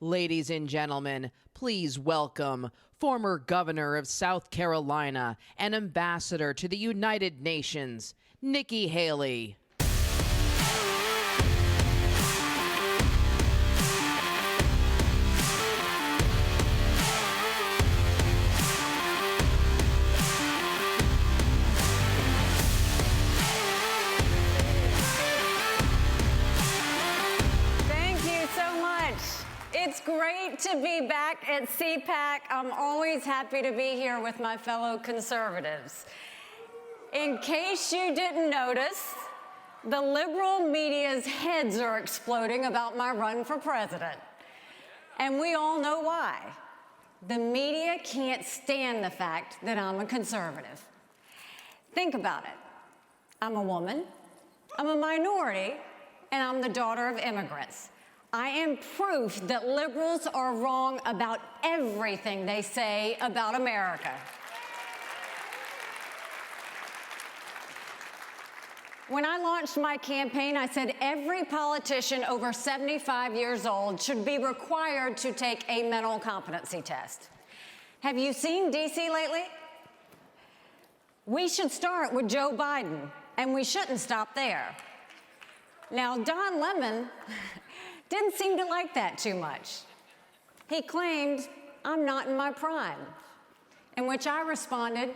Ladies and gentlemen, please welcome former governor of South Carolina and ambassador to the United Nations, Nikki Haley. It's great to be back at CPAC. I'm always happy to be here with my fellow conservatives. In case you didn't notice, the liberal media's heads are exploding about my run for president. And we all know why. The media can't stand the fact that I'm a conservative. Think about it. I'm a woman, I'm a minority, and I'm the daughter of immigrants. I am proof that liberals are wrong about everything they say about America. When I launched my campaign, I said every politician over 75 years old should be required to take a mental competency test. Have you seen D.C. lately? We should start with Joe Biden, and we shouldn't stop there. Now, Don Lemon didn't seem to like that too much. He claimed, I'm not in my prime, in which I responded,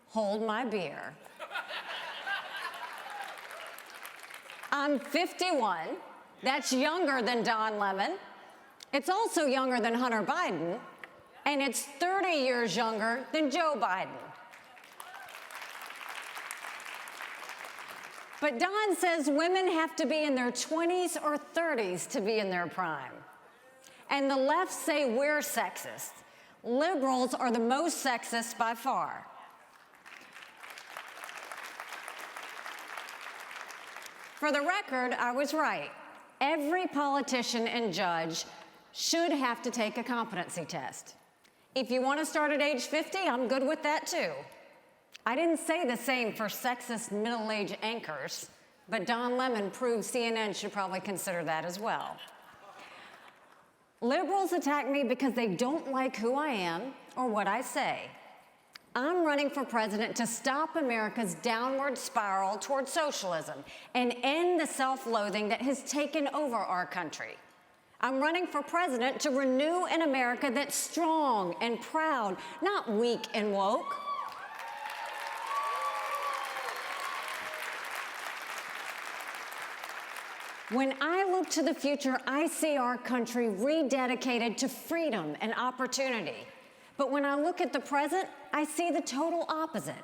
hold my beer. I'm 51. That's younger than Don Lemon. It's also younger than Hunter Biden, and it's 30 years younger than Joe Biden. But Don says women have to be in their 20s or 30s to be in their prime. And the left say we're sexist. Liberals are the most sexist by far. For the record, I was right. Every politician and judge should have to take a competency test. If you want to start at age 50, I'm good with that too. I didn't say the same for sexist middle-aged anchors, but Don Lemon proved CNN should probably consider that as well. Liberals attack me because they don't like who I am or what I say. I'm running for president to stop America's downward spiral toward socialism and end the self-loathing that has taken over our country. I'm running for president to renew an America that's strong and proud, not weak and woke. When I look to the future, I see our country rededicated to freedom and opportunity. But when I look at the present, I see the total opposite.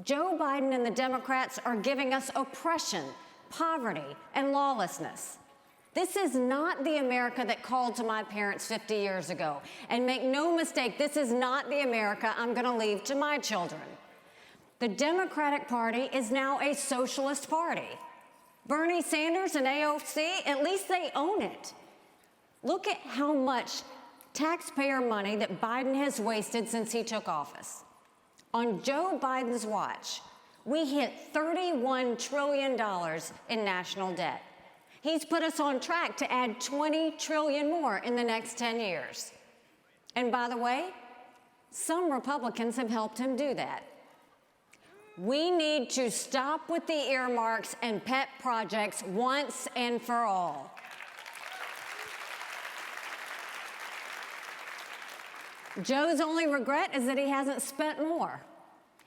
Joe Biden and the Democrats are giving us oppression, poverty, and lawlessness. This is not the America that called to my parents 50 years ago. And make no mistake, this is not the America I'm going to leave to my children. The Democratic Party is now a socialist party. Bernie Sanders and AOC, at least they own it. Look at how much taxpayer money that Biden has wasted since he took office. On Joe Biden's watch, we hit $31 trillion in national debt. He's put us on track to add $20 trillion more in the next 10 years. And by the way, some Republicans have helped him do that. We need to stop with the earmarks and pet projects once and for all. Joe's only regret is that he hasn't spent more.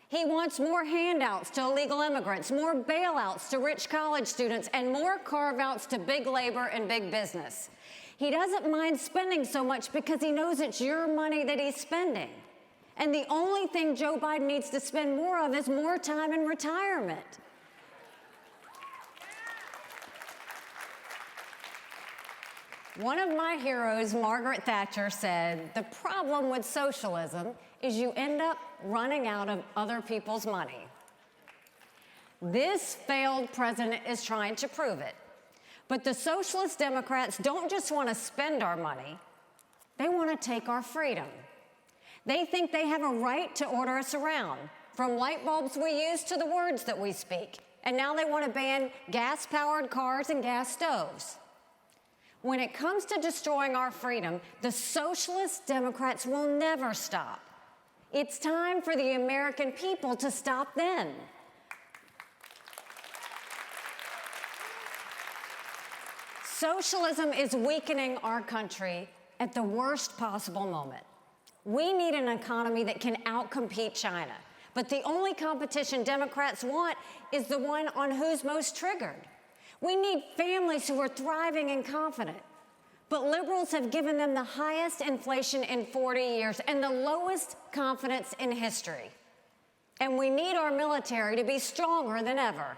He wants more handouts to illegal immigrants, more bailouts to rich college students, and more carve-outs to big labor and big business. He doesn't mind spending so much because he knows it's your money that he's spending. And the only thing Joe Biden needs to spend more of is more time in retirement. One of my heroes, Margaret Thatcher, said, the problem with socialism is you end up running out of other people's money. This failed president is trying to prove it. But the socialist Democrats don't just want to spend our money, they want to take our freedom. They think they have a right to order us around, from light bulbs we use to the words that we speak. And now they want to ban gas-powered cars and gas stoves. When it comes to destroying our freedom, the socialist Democrats will never stop. It's time for the American people to stop them. Socialism is weakening our country at the worst possible moment. We need an economy that can outcompete China. But the only competition Democrats want is the one on who's most triggered. We need families who are thriving and confident. But liberals have given them the highest inflation in 40 years and the lowest confidence in history. And we need our military to be stronger than ever.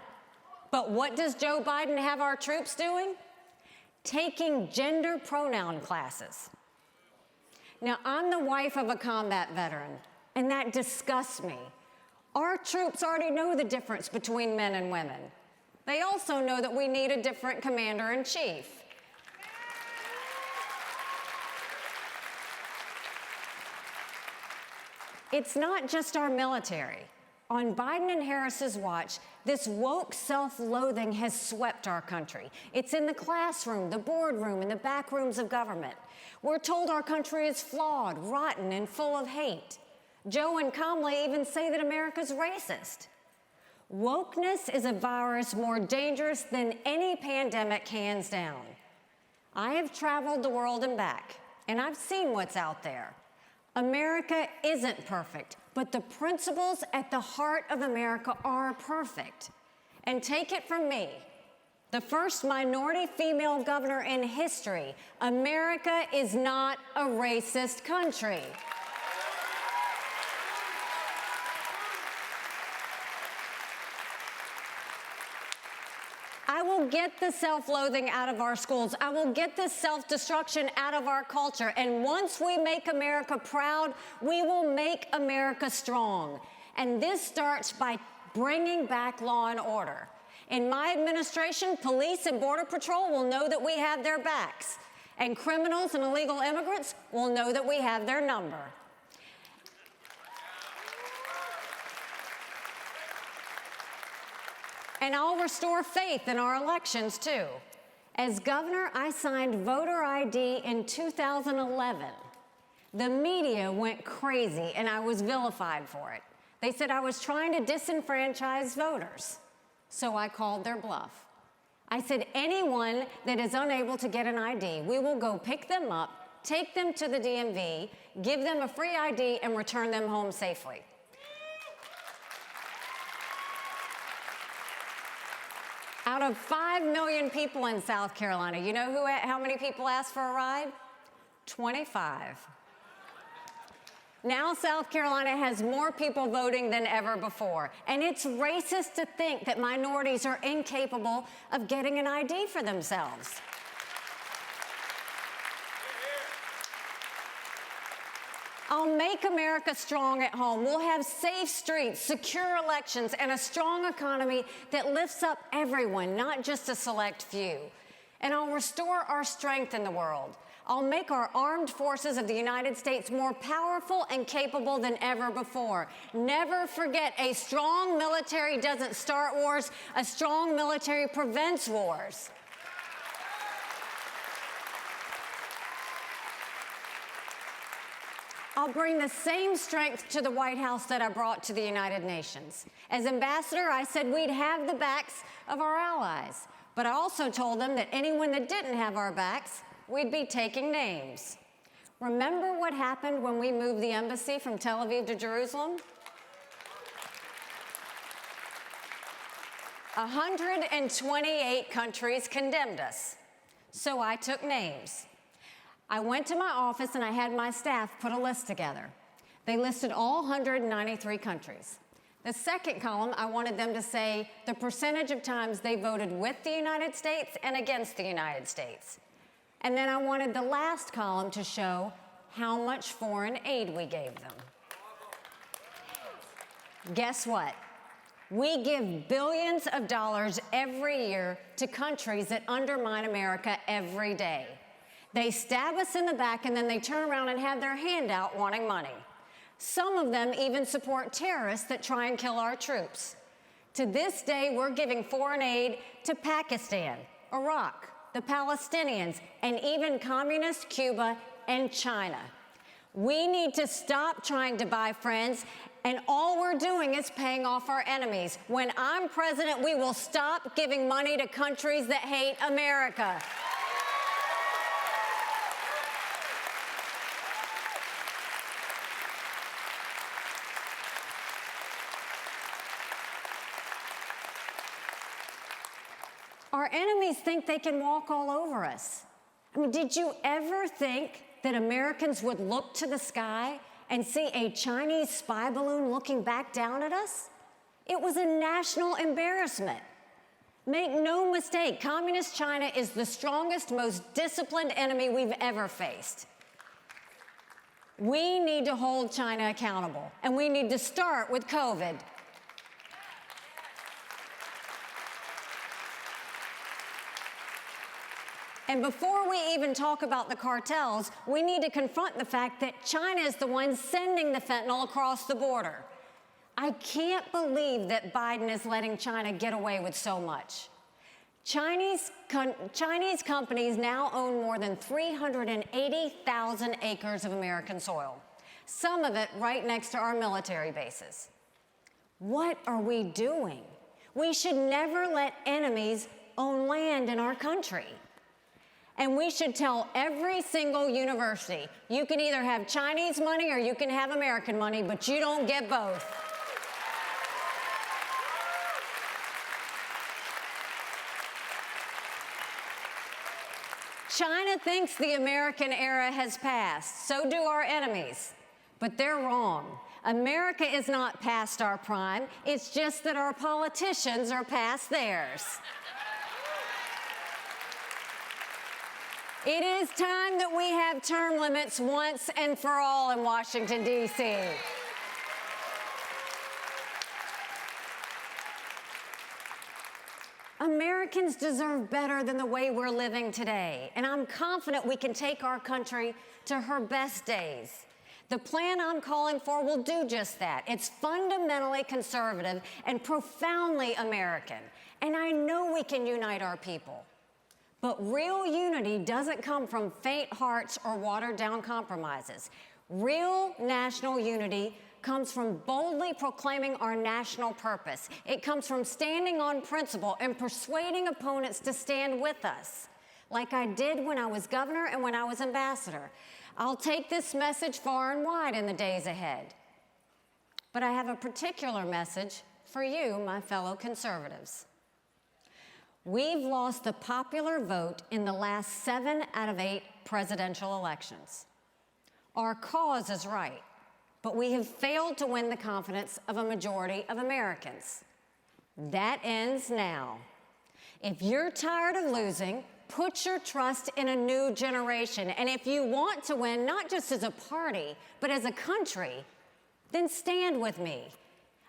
But what does Joe Biden have our troops doing? Taking gender pronoun classes. Now, I'm the wife of a combat veteran, and that disgusts me. Our troops already know the difference between men and women. They also know that we need a different commander-in-chief. It's not just our military. On Biden and Harris's watch, this woke self-loathing has swept our country. It's in the classroom, the boardroom, and the back rooms of government. We're told our country is flawed, rotten, and full of hate. Joe and Kamala even say that America's racist. Wokeness is a virus more dangerous than any pandemic, hands down. I have traveled the world and back, and I've seen what's out there. America isn't perfect, but the principles at the heart of America are perfect. And take it from me, the first minority female governor in history, America is not a racist country. I will get the self-loathing out of our schools. I will get the self-destruction out of our culture. And once we make America proud, we will make America strong. And this starts by bringing back law and order. In my administration, police and Border Patrol will know that we have their backs. And criminals and illegal immigrants will know that we have their number. And I'll restore faith in our elections, too. As governor, I signed voter ID in 2011. The media went crazy, and I was vilified for it. They said I was trying to disenfranchise voters. So I called their bluff. I said, anyone that is unable to get an ID, we will go pick them up, take them to the DMV, give them a free ID, and return them home safely. Out of 5 million people in South Carolina, you know how many people asked for a ride? 25. Now South Carolina has more people voting than ever before. And it's racist to think that minorities are incapable of getting an ID for themselves. I'll make America strong at home. We'll have safe streets, secure elections, and a strong economy that lifts up everyone, not just a select few. And I'll restore our strength in the world. I'll make our armed forces of the United States more powerful and capable than ever before. Never forget, a strong military doesn't start wars. A strong military prevents wars. I'll bring the same strength to the White House that I brought to the United Nations. As ambassador, I said we'd have the backs of our allies. But I also told them that anyone that didn't have our backs, we'd be taking names. Remember what happened when we moved the embassy from Tel Aviv to Jerusalem? 128 countries condemned us. So I took names. I went to my office and I had my staff put a list together. They listed all 193 countries. The second column, I wanted them to say the percentage of times they voted with the United States and against the United States. And then I wanted the last column to show how much foreign aid we gave them. Guess what? We give billions of dollars every year to countries that undermine America every day. They stab us in the back and then they turn around and have their hand out wanting money. Some of them even support terrorists that try and kill our troops. To this day, we're giving foreign aid to Pakistan, Iraq, the Palestinians, and even communist Cuba and China. We need to stop trying to buy friends, and all we're doing is paying off our enemies. When I'm president, we will stop giving money to countries that hate America. Our enemies think they can walk all over us. I mean, did you ever think that Americans would look to the sky and see a Chinese spy balloon looking back down at us? It was a national embarrassment. Make no mistake, Communist China is the strongest, most disciplined enemy we've ever faced. We need to hold China accountable, and we need to start with COVID. And before we even talk about the cartels, we need to confront the fact that China is the one sending the fentanyl across the border. I can't believe that Biden is letting China get away with so much. Chinese companies now own more than 380,000 acres of American soil, some of it right next to our military bases. What are we doing? We should never let enemies own land in our country. And we should tell every single university, you can either have Chinese money or you can have American money, but you don't get both. China thinks the American era has passed. So do our enemies. But they're wrong. America is not past our prime. It's just that our politicians are past theirs. It is time that we have term limits once and for all in Washington, D.C. Americans deserve better than the way we're living today, and I'm confident we can take our country to her best days. The plan I'm calling for will do just that. It's fundamentally conservative and profoundly American, and I know we can unite our people. But real unity doesn't come from faint hearts or watered-down compromises. Real national unity comes from boldly proclaiming our national purpose. It comes from standing on principle and persuading opponents to stand with us, like I did when I was governor and when I was ambassador. I'll take this message far and wide in the days ahead. But I have a particular message for you, my fellow conservatives. We've lost the popular vote in the last 7 out of 8 presidential elections. Our cause is right, but we have failed to win the confidence of a majority of Americans. That ends now. If you're tired of losing, put your trust in a new generation. And if you want to win, not just as a party, but as a country, then stand with me.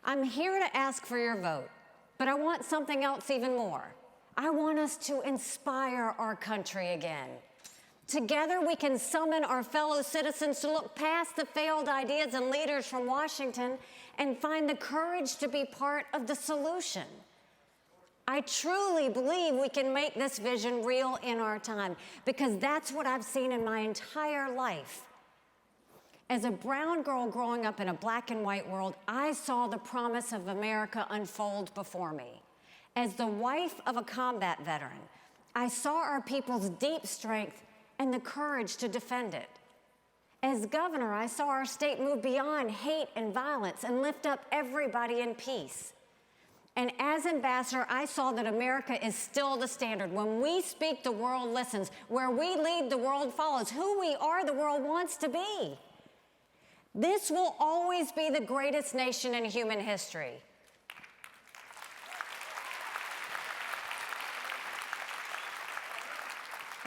I'm here to ask for your vote, but I want something else even more. I want us to inspire our country again. Together, we can summon our fellow citizens to look past the failed ideas and leaders from Washington and find the courage to be part of the solution. I truly believe we can make this vision real in our time, because that's what I've seen in my entire life. As a brown girl growing up in a black and white world, I saw the promise of America unfold before me. As the wife of a combat veteran, I saw our people's deep strength and the courage to defend it. As governor, I saw our state move beyond hate and violence and lift up everybody in peace. And as ambassador, I saw that America is still the standard. When we speak, the world listens. Where we lead, the world follows. Who we are, the world wants to be. This will always be the greatest nation in human history.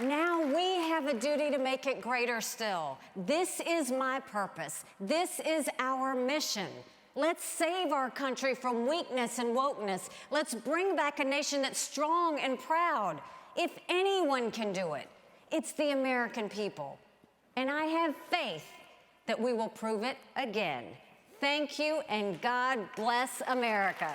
Now we have a duty to make it greater still. This is my purpose. This is our mission. Let's save our country from weakness and wokeness. Let's bring back a nation that's strong and proud. If anyone can do it, it's the American people. And I have faith that we will prove it again. Thank you, and God bless America.